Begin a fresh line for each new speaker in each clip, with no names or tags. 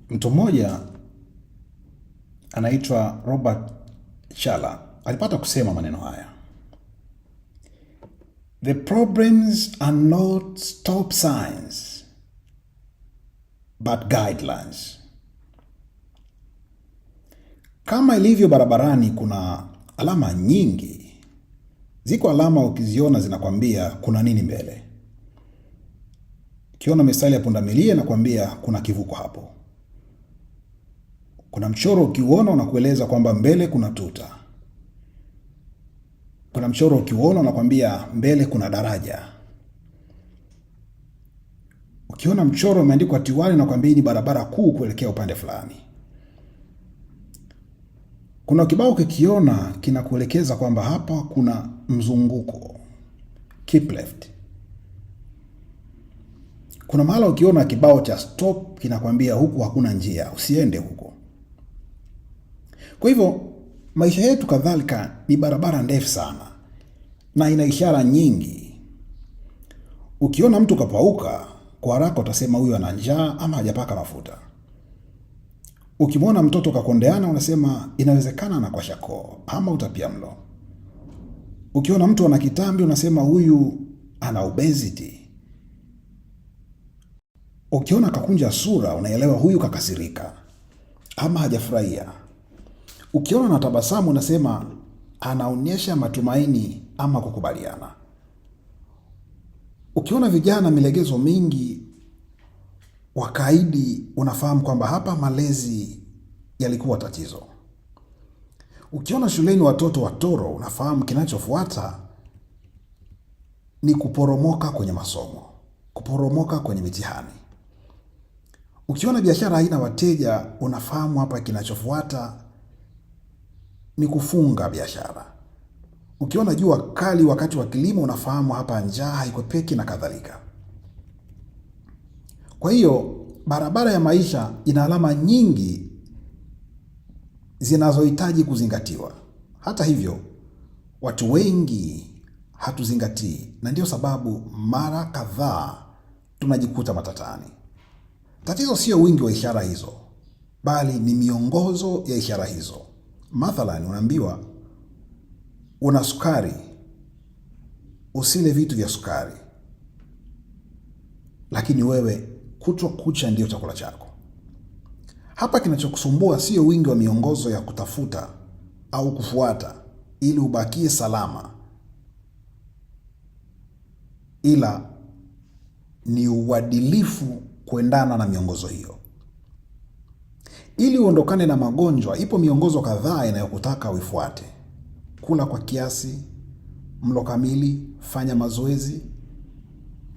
Mtu mmoja anaitwa Robert Sharma alipata kusema maneno haya: The problems are not stop signs but guidelines. Kama ilivyo barabarani kuna alama nyingi, ziko alama ukiziona zinakwambia kuna nini mbele. Ukiona mistari ya pundamilia inakwambia kuna kivuko hapo. Kuna mchoro ukiuona unakueleza kwamba mbele kuna tuta. Kuna mchoro ukiuona unakwambia mbele kuna daraja. Ukiona mchoro umeandikwa Tiwali unakwambia ni barabara kuu kuelekea upande fulani. Kuna kibao kikiona kinakuelekeza kwamba hapa kuna mzunguko, keep left. Kuna mahala ukiona kibao cha stop kinakwambia huku hakuna njia, usiende huko. Kwa hivyo maisha yetu kadhalika ni barabara ndefu sana na ina ishara nyingi. Ukiona mtu kapauka, kwa haraka utasema huyu ana njaa ama hajapaka mafuta. Ukimwona mtoto kakondeana unasema inawezekana na kwa shako ama utapiamlo. Ukiona mtu ana kitambi unasema huyu ana obesity. Ukiona kakunja sura unaelewa huyu kakasirika ama hajafurahia. Ukiona anatabasamu unasema anaonyesha matumaini ama kukubaliana. Ukiona vijana milegezo mingi wakaidi unafahamu kwamba hapa malezi yalikuwa tatizo. Ukiona shuleni watoto watoro unafahamu kinachofuata ni kuporomoka kwenye masomo, kuporomoka kwenye mitihani. Ukiona biashara haina wateja unafahamu hapa kinachofuata ni kufunga biashara. Ukiona jua kali wakati wa kilimo unafahamu hapa njaa haikwepeki na kadhalika. Kwa hiyo barabara ya maisha ina alama nyingi zinazohitaji kuzingatiwa. Hata hivyo, watu wengi hatuzingatii na ndio sababu mara kadhaa tunajikuta matatani. Tatizo sio wingi wa ishara hizo, bali ni miongozo ya ishara hizo. Mathalan, unaambiwa una sukari, usile vitu vya sukari, lakini wewe kutwa kucha ndio chakula chako. Hapa kinachokusumbua sio wingi wa miongozo ya kutafuta au kufuata ili ubakie salama, ila ni uadilifu kuendana na miongozo hiyo. Ili uondokane na magonjwa, ipo miongozo kadhaa inayokutaka uifuate: kula kwa kiasi, mlo kamili, fanya mazoezi,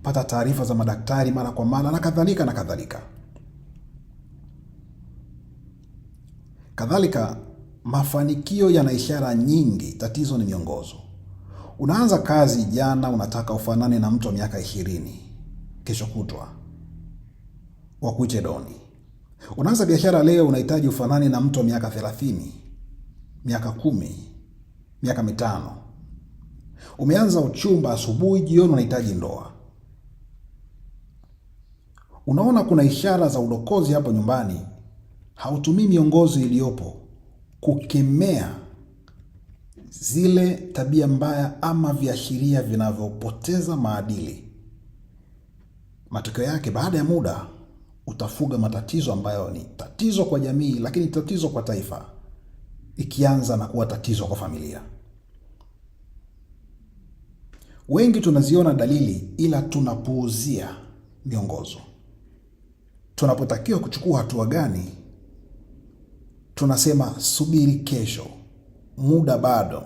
pata taarifa za madaktari mara kwa mara na kadhalika na kadhalika. Kadhalika, mafanikio yana ishara nyingi, tatizo ni miongozo. Unaanza kazi jana unataka ufanane na mtu wa miaka 20, kesho kutwa wakuite doni. Unaanza biashara leo unahitaji ufanane na mtu wa miaka 30, miaka 10, miaka 5. Umeanza uchumba asubuhi, jioni unahitaji ndoa. Unaona kuna ishara za udokozi hapo nyumbani, hautumii miongozo iliyopo kukemea zile tabia mbaya ama viashiria vinavyopoteza maadili. Matokeo yake baada ya muda utafuga matatizo ambayo ni tatizo kwa jamii, lakini tatizo kwa taifa, ikianza na kuwa tatizo kwa familia. Wengi tunaziona dalili ila tunapuuzia miongozo. Tunapotakiwa kuchukua hatua gani, tunasema subiri kesho, muda bado,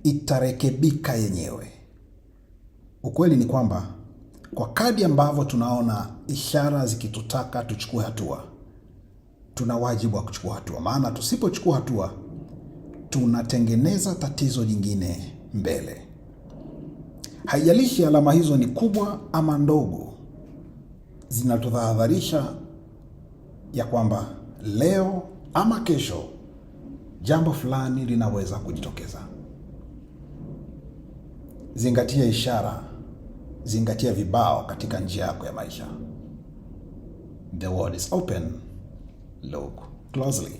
itarekebika yenyewe. Ukweli ni kwamba kwa kadri ambavyo tunaona ishara zikitutaka tuchukue hatua, tuna wajibu wa kuchukua hatua. Maana tusipochukua hatua, tunatengeneza tatizo jingine mbele. Haijalishi alama hizo ni kubwa ama ndogo, zinatutahadharisha ya kwamba leo ama kesho jambo fulani linaweza kujitokeza. Zingatia ishara, zingatia vibao katika njia yako ya maisha. The world is open. Look closely.